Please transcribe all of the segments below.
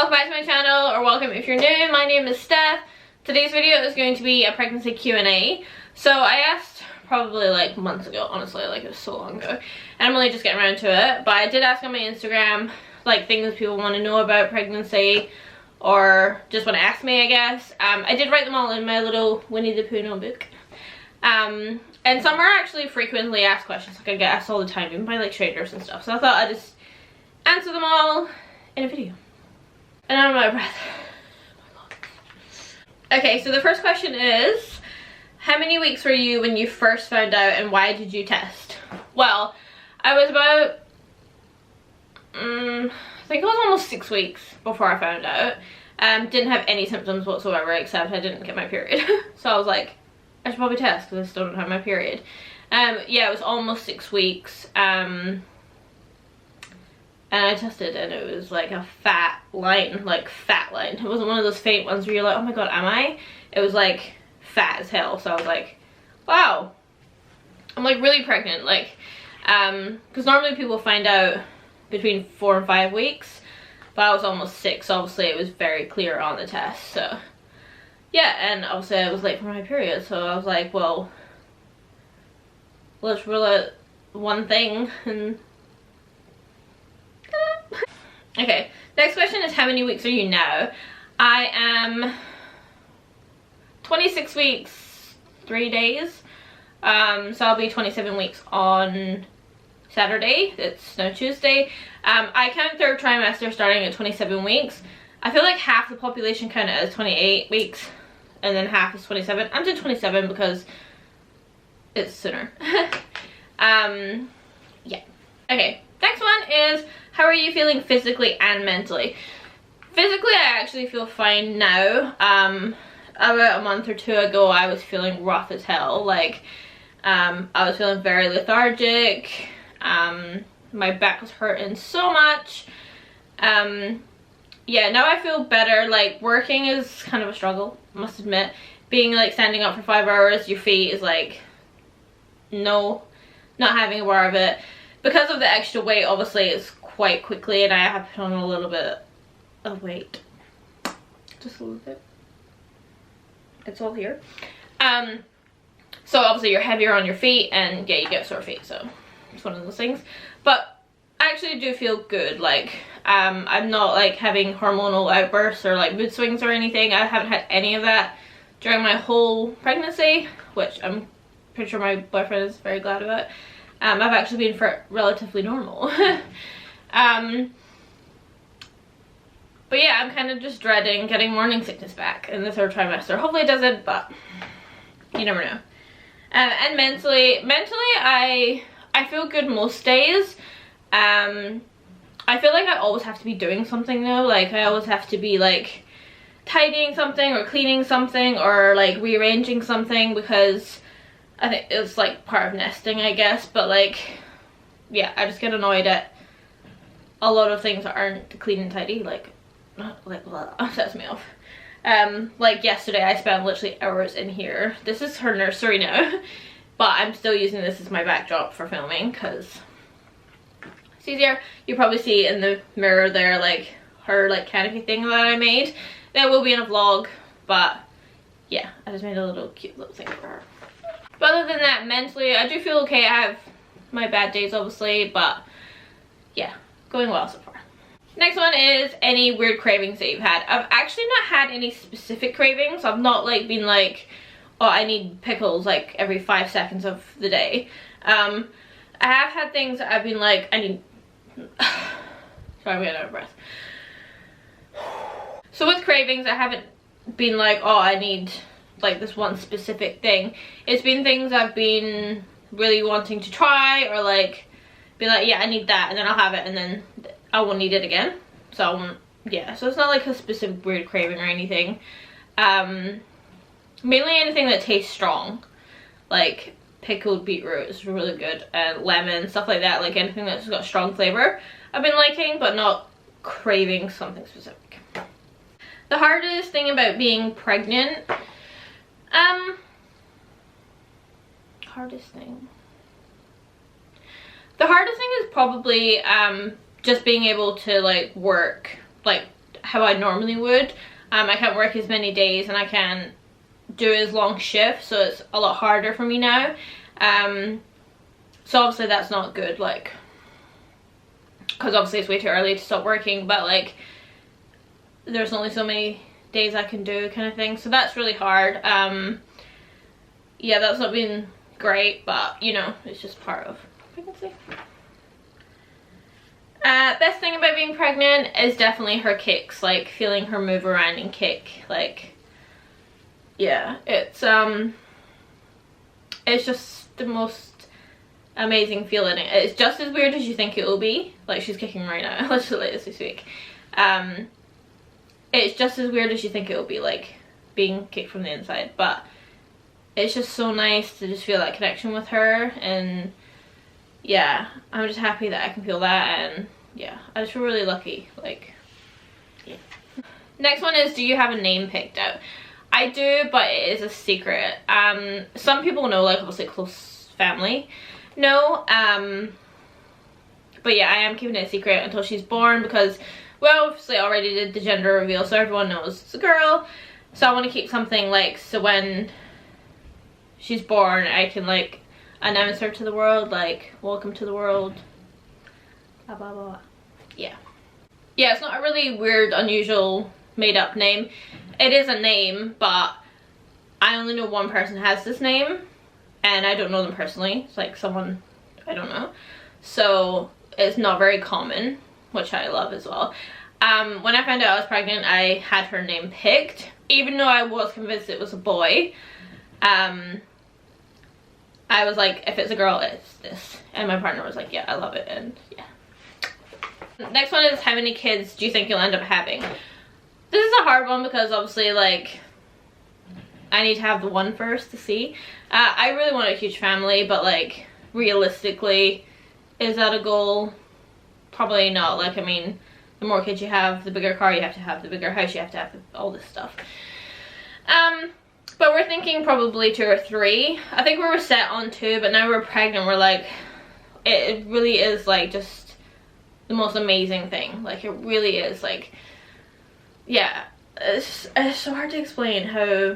welcome back to my channel, or welcome if you're new. My name is Steph. Today's video is going to be a pregnancy Q&A. So I asked probably like months ago, honestly, like it was so long ago, and I'm only just getting around to it, but I did ask on my Instagram like things people want to know about pregnancy or just want to ask me, I guess. I did write them all in my little Winnie the Pooh notebook. And some are actually frequently asked questions, like I get asked all the time, even by like strangers and stuff, so I thought I'd just answer them all in a video. And I'm out of breath. Okay, so the first question is, how many weeks were you when you first found out, and why did you test? Well, I was about, I think it was almost 6 weeks before I found out. Didn't have any symptoms whatsoever, except I didn't get my period. So I was like, I should probably test because I still don't have my period. Yeah, it was almost 6 weeks. And I tested and it was like a fat line, like fat line. It wasn't one of those faint ones where you're like, oh my god, am I? It was like fat as hell. So I was like, wow, I'm like really pregnant. Like, because normally people find out between 4 and 5 weeks, but I was almost 6. So obviously it was very clear on the test. So yeah, and obviously I was late for my period. So I was like, well, let's rule out one thing and okay, next question is, how many weeks are you now? I am 26 weeks, 3 days. So I'll be 27 weeks on Saturday. It's now Tuesday. I count third trimester starting at 27 weeks. I feel like half the population count it as 28 weeks and then half is 27. I'm doing 27 because it's sooner. Yeah. Okay, next one is, how are you feeling physically and mentally? Physically, I actually feel fine now. About a month or two ago, I was feeling rough as hell. Like, I was feeling very lethargic. My back was hurting so much. Yeah, now I feel better. Like, working is kind of a struggle, I must admit. Being like standing up for 5 hours, your feet is like, no, not having a bar of it. Because of the extra weight, obviously, it's quite quickly, and I have put on a little bit of weight. Just a little bit. It's all here. So obviously you're heavier on your feet, and yeah, you get sore feet, so it's one of those things. But I actually do feel good. Like, I'm not like having hormonal outbursts or like mood swings or anything. I haven't had any of that during my whole pregnancy, which I'm pretty sure my boyfriend is very glad about. I've actually been relatively normal. But yeah, I'm kind of just dreading getting morning sickness back in the 3rd trimester. Hopefully it doesn't, but you never know. And mentally I feel good most days. I feel like I always have to be doing something though. Like, I always have to be like tidying something or cleaning something or like rearranging something, because I think it's like part of nesting, I guess. But like, yeah, I just get annoyed at a lot of things that aren't clean and tidy. Like blah, sets me off. Like yesterday I spent literally hours in here. This is her nursery now, but I'm still using this as my backdrop for filming because it's easier. You probably see in the mirror there like her like canopy thing that I made. That will be in a vlog, but yeah, I just made a little cute little thing for her. But other than that, mentally, I do feel okay. I have my bad days, obviously, but yeah, going well so far. Next one is, any weird cravings that you've had? I've actually not had any specific cravings. I've not like been like, oh, I need pickles like every 5 seconds of the day. I have had things that I've been like, I need, sorry, I'm getting out of breath. So with cravings, I haven't been like, oh, I need like this one specific thing. It's been things I've been really wanting to try, or like be like, yeah, I need that, and then I'll have it and then I won't need it again. So I won't, yeah, so it's not like a specific weird craving or anything. Mainly anything that tastes strong, like pickled beetroot is really good, and lemon, stuff like that. Like anything that's got strong flavor I've been liking, but not craving something specific. The hardest thing about being pregnant, the hardest thing is probably just being able to like work like how I normally would. I can't work as many days and I can't do as long shifts, so it's a lot harder for me now. So obviously that's not good, like, because obviously it's way too early to stop working, but like there's only so many days I can do, kind of thing, so that's really hard. Yeah, that's not been great, but you know, it's just part of pregnancy. Best thing about being pregnant is definitely her kicks, like feeling her move around and kick. Like, yeah, it's just the most amazing feeling. It's just as weird as you think it will be. Like, she's kicking right now, literally this week. It's just as weird as you think it will be, like being kicked from the inside, but it's just so nice to just feel that connection with her. And yeah, I'm just happy that I can feel that, and yeah, I just feel really lucky, like, yeah. Next one is, do you have a name picked out? I do, but it is a secret. Some people know, like obviously close family know, but yeah, I am keeping it a secret until she's born, because we obviously already did the gender reveal, so everyone knows it's a girl. So I want to keep something, like, so when she's born I can like announce her to the world, like, welcome to the world, blah blah blah. Yeah, it's not a really weird, unusual, made up name. It is a name, but I only know one person has this name and I don't know them personally. It's like someone I don't know, so it's not very common, which I love as well. When I found out I was pregnant, I had her name picked, even though I was convinced it was a boy. I was like, if it's a girl, it's this. And my partner was like, yeah, I love it, and yeah. Next one is, how many kids do you think you'll end up having? This is a hard one because obviously, like, I need to have the one first to see. I really want a huge family, but like, realistically, is that a goal? Probably not. Like, I mean, the more kids you have, the bigger car you have to have, the bigger house you have to have, all this stuff. But we're thinking probably 2 or 3. I think we were set on 2, but now we're pregnant. We're like, it really is like just the most amazing thing. Like, it really is, like, yeah, it's so hard to explain how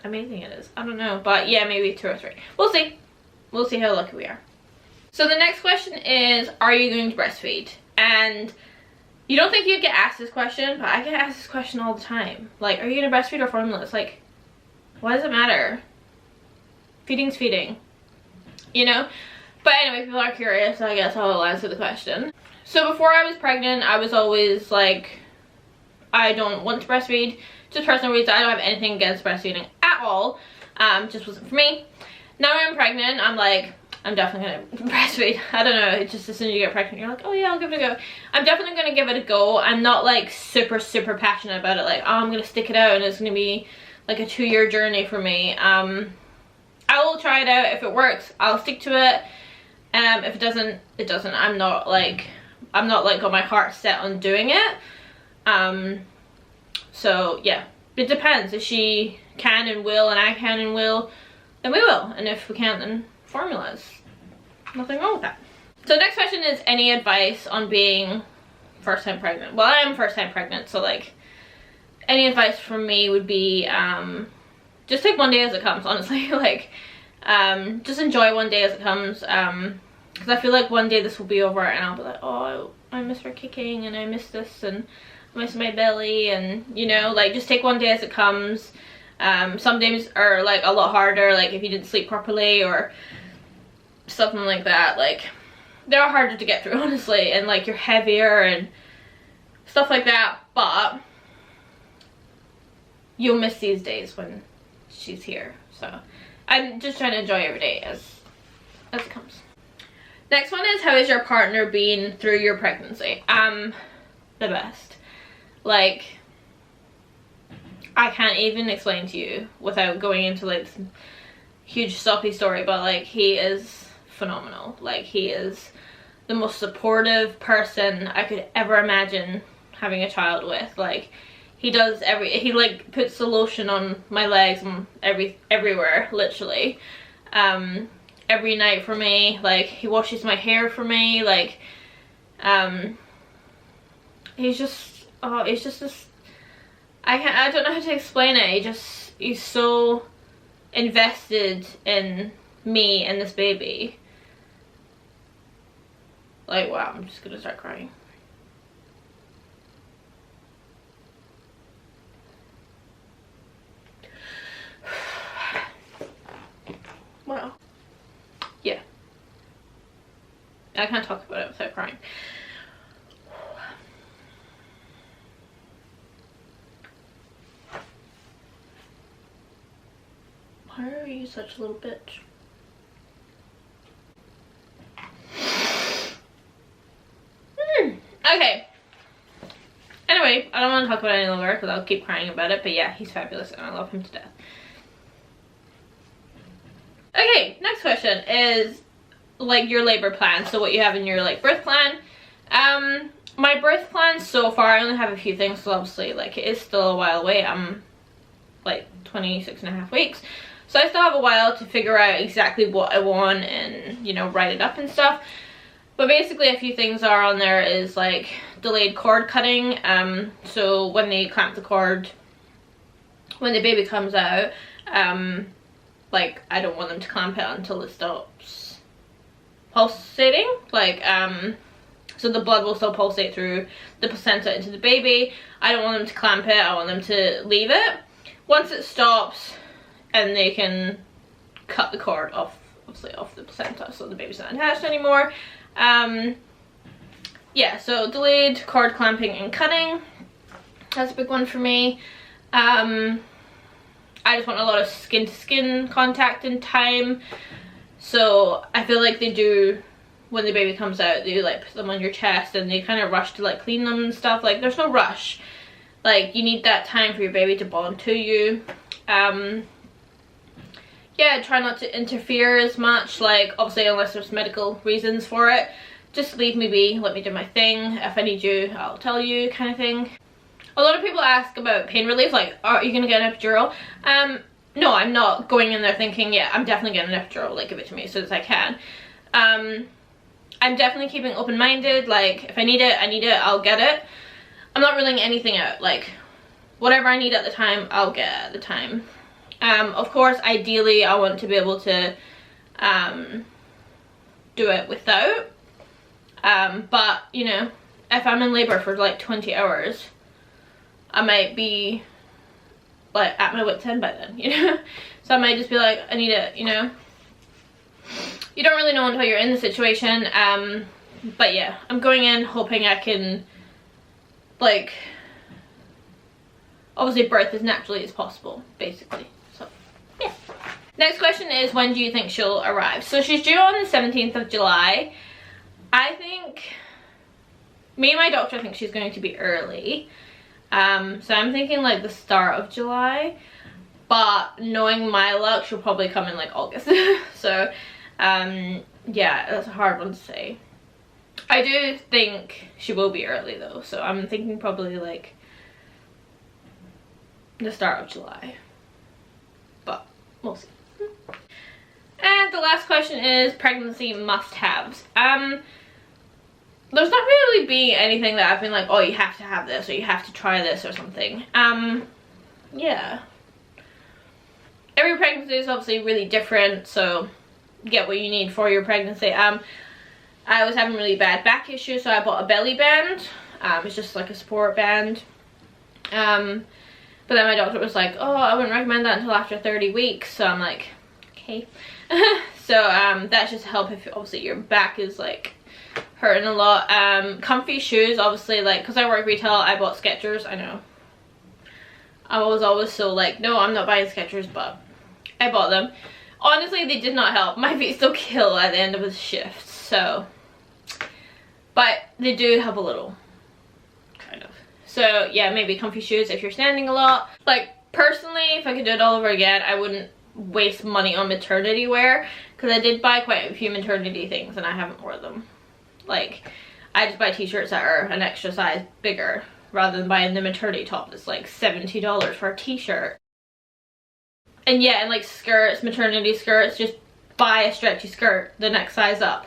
amazing it is. I don't know, but yeah, maybe 2 or 3. We'll see. We'll see how lucky we are. So the next question is, are you going to breastfeed? And you don't think you'd get asked this question, but I get asked this question all the time. Like, are you gonna breastfeed or formula? It's like, why does it matter? Feeding's feeding, you know? But anyway, people are curious, so I guess I'll answer the question. So before I was pregnant, I was always like, I don't want to breastfeed. Just personal reasons. I don't have anything against breastfeeding at all. Just wasn't for me. Now I'm pregnant, I'm like, I'm definitely gonna breastfeed. I don't know, it's just as soon as you get pregnant, you're like, oh yeah, I'll give it a go. I'm definitely gonna give it a go. I'm not like super passionate about it, like, oh, I'm gonna stick it out and it's gonna be like a 2-year journey for me. I will try it out. If it works, I'll stick to it. If it doesn't, it doesn't. I'm not like got my heart set on doing it. So yeah, it depends. If she can and will, and I can and will, then we will. And if we can't, then formulas. Nothing wrong with that. So next question is, any advice on being first time pregnant? Well, I am first time pregnant, so like, any advice from me would be, just take one day as it comes, honestly. Like, just enjoy one day as it comes, because I feel like one day this will be over and I'll be like, oh, I miss her kicking, and I miss this, and I miss my belly, and you know, like, just take one day as it comes. Some days are like a lot harder, like if you didn't sleep properly or something like that. Like, they're harder to get through, honestly, and like you're heavier and stuff like that, but you'll miss these days when she's here. So I'm just trying to enjoy every day as it comes. Next one is, how has your partner been through your pregnancy? The best. Like, I can't even explain to you without going into like this huge soppy story, but like, he is phenomenal. Like, he is the most supportive person I could ever imagine having a child with. Like, he does he like puts the lotion on my legs and everywhere, literally, every night for me. Like, he washes my hair for me. Like, he's just oh, it's just this, I don't know how to explain it. He's so invested in me and this baby. Like, wow, I'm just gonna start crying. Wow. Yeah. I can't talk about it without crying. Why are you such a little bitch? Okay. Anyway, I don't want to talk about it any longer because I'll keep crying about it. But yeah, he's fabulous and I love him to death. Okay, next question is like your labor plan. So what you have in your like birth plan. My birth plan so far, I only have a few things. So obviously like it is still a while away. I'm like 26.5 weeks. So I still have a while to figure out exactly what I want and, you know, write it up and stuff. But basically a few things are on there is like delayed cord cutting. So when they clamp the cord, when the baby comes out, like I don't want them to clamp it until it stops pulsating. Like, so the blood will still pulsate through the placenta into the baby. I don't want them to clamp it, I want them to leave it. Once it stops, and they can cut the cord off, obviously off the placenta, so the baby's not attached anymore. Yeah, so delayed cord clamping and cutting, that's a big one for me. I just want a lot of skin to skin contact and time, so I feel like they do, when the baby comes out, they like put them on your chest and they kind of rush to like clean them and stuff. Like there's no rush, like you need that time for your baby to bond to you. Yeah, try not to interfere as much, like obviously unless there's medical reasons for it. Just leave me be, let me do my thing. If I need you, I'll tell you, kind of thing. A lot of people ask about pain relief, like, are you gonna get an epidural? No, I'm not going in there thinking, yeah, I'm definitely getting an epidural, like give it to me as soon as I can. I'm definitely keeping open-minded, like if I need it, I'll get it. I'm not ruling anything out, like whatever I need at the time, I'll get at the time. Of course, ideally, I want to be able to do it without. But, you know, if I'm in labor for like 20 hours, I might be like at my wit's end by then, you know? So I might just be like, I need it, you know? You don't really know until you're in the situation. But yeah, I'm going in hoping I can, like, obviously birth as naturally as possible, basically. So, yeah. Next question is, when do you think she'll arrive? So she's due on the 17th of July. I think, me and my doctor think she's going to be early. So I'm thinking like the start of July. But knowing my luck, she'll probably come in like August. So, yeah, that's a hard one to say. I do think she will be early though. So I'm thinking probably like the start of July, but we'll see. And the last question is pregnancy must-haves. There's not really been anything that I've been like, oh, you have to have this or you have to try this or something. Yeah, every pregnancy is obviously really different, so get what you need for your pregnancy. I was having really bad back issues, so I bought a belly band. It's just like a support band. But then my doctor was like, oh, I wouldn't recommend that until after 30 weeks. So I'm like, okay. So that's just to help if obviously your back is like hurting a lot. Comfy shoes, obviously, like, because I work retail, I bought Skechers. I know, I was always so like, no, I'm not buying Skechers, but I bought them. Honestly, they did not help. My feet still kill at the end of a shift, so, but they do help a little, kind of. So yeah, maybe comfy shoes if you're standing a lot. Like personally, if I could do it all over again, I wouldn't waste money on maternity wear, because I did buy quite a few maternity things and I haven't worn them. Like, I just buy t-shirts that are an extra size bigger rather than buying the maternity top that's like $70 for a t-shirt. And yeah, and like skirts, maternity skirts, just buy a stretchy skirt the next size up.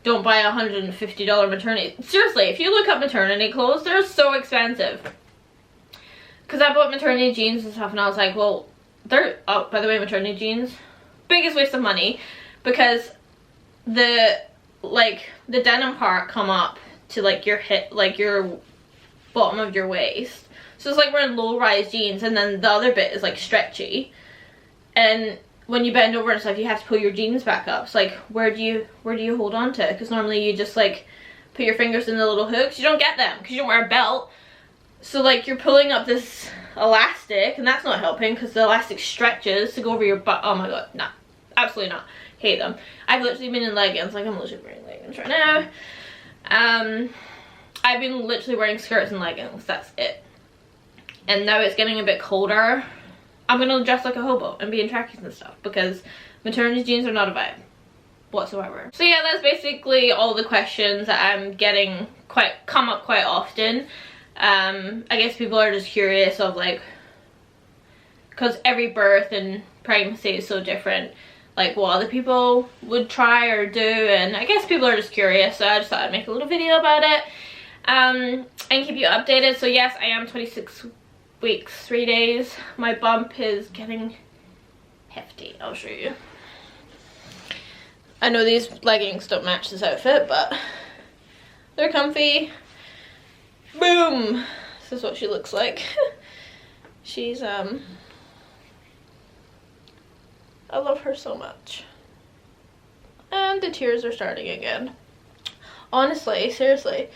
don't buy $150 maternity. Seriously, if you look up maternity clothes, they're so expensive. Because I bought maternity jeans and stuff, and I was like, well, they're, oh, by the way, maternity jeans, biggest waste of money, because the denim part come up to like your hip, like your bottom of your waist. So it's like wearing low-rise jeans, and then the other bit is like stretchy. And when you bend over and stuff, you have to pull your jeans back up. So like, where do you hold on to? Because normally you just like put your fingers in the little hooks. You don't get them because you don't wear a belt. So like, you're pulling up this elastic, and that's not helping because the elastic stretches to go over your butt. Oh my god, nah, absolutely not. Hate them. I've literally been in leggings. Like, I'm literally wearing leggings right now. I've been literally wearing skirts and leggings. That's it. And now it's getting a bit colder. I'm gonna dress like a hobo and be in trackies and stuff because maternity jeans are not a vibe whatsoever. So yeah, that's basically all the questions that I'm getting come up quite often. I guess people are just curious of like, because every birth and pregnancy is so different, like what other people would try or do, and I guess people are just curious, so I just thought I'd make a little video about it and keep you updated. So yes, I am 26 weeks 3 days. My bump is getting hefty. I'll show you. I know these leggings don't match this outfit, but they're comfy. Boom! This is what she looks like. She's I love her so much. And the tears are starting again. Honestly, seriously.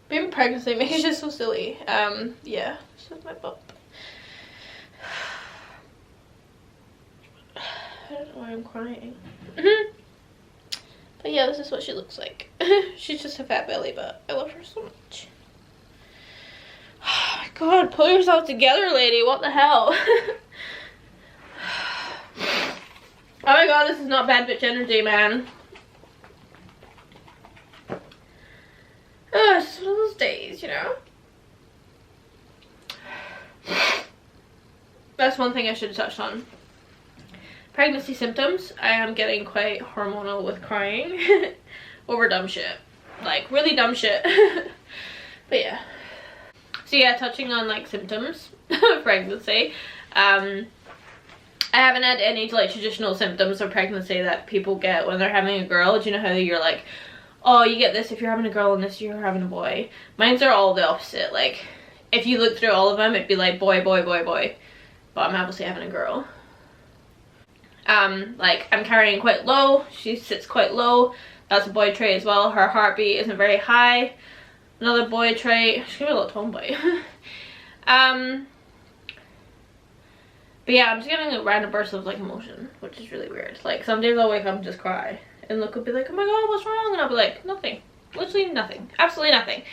Being pregnant makes you just so silly. Yeah, this is my bump. I don't know why I'm crying. But yeah, this is what she looks like. She's just a fat belly, but I love her so much. Oh my god, pull yourself together, lady. What the hell? Oh my god, this is not bad bitch energy, man. Oh, it's just one of those days, you know? That's one thing I should have touched on. Pregnancy symptoms. I am getting quite hormonal with crying over dumb shit. Like, really dumb shit. But yeah. So yeah, touching on like symptoms of pregnancy. I haven't had any like traditional symptoms of pregnancy that people get when they're having a girl. Do you know how you're like, oh, you get this if you're having a girl and this if you're having a boy? Mine's are all the opposite. Like, if you look through all of them, it'd be like boy, boy, boy, boy. But I'm obviously having a girl. Like, I'm carrying quite low. She sits quite low. That's a boy trait as well. Her heartbeat isn't very high. Another boy trait. She's gonna be a little tomboy. But yeah, I'm just getting a random burst of like emotion, which is really weird. Like, some days I'll wake up and just cry, and Luke will be like, oh my god, what's wrong? And I'll be like, nothing. Literally nothing. Absolutely nothing.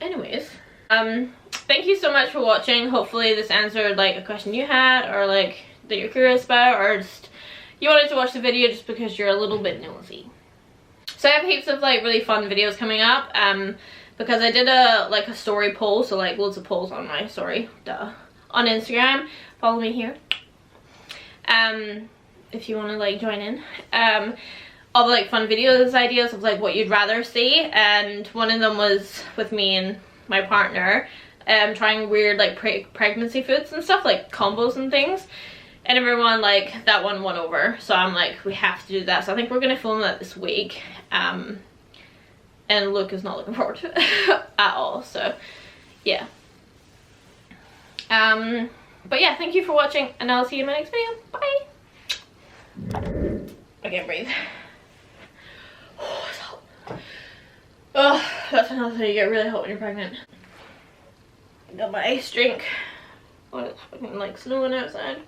Anyways, thank you so much for watching. Hopefully this answered like a question you had, or like that you're curious about, or just you wanted to watch the video just because you're a little bit nosy. So I have heaps of like really fun videos coming up, because I did a story poll, so like loads of polls on my story, on Instagram. Follow me here, if you want to like join in. All the like fun videos ideas of like what you'd rather see, and one of them was with me and my partner trying weird like pregnancy foods and stuff, like combos and things, and everyone like that one won over. So I'm like, we have to do that. So I think we're gonna film that this week, and Luke is not looking forward to it at all. So yeah, but yeah, thank you for watching, and I'll see you in my next video. Bye. I can't breathe. Oh, it's hot. Oh, that's another thing, you get really hot when you're pregnant. I got my ice drink. Oh, it's fucking like snowing outside.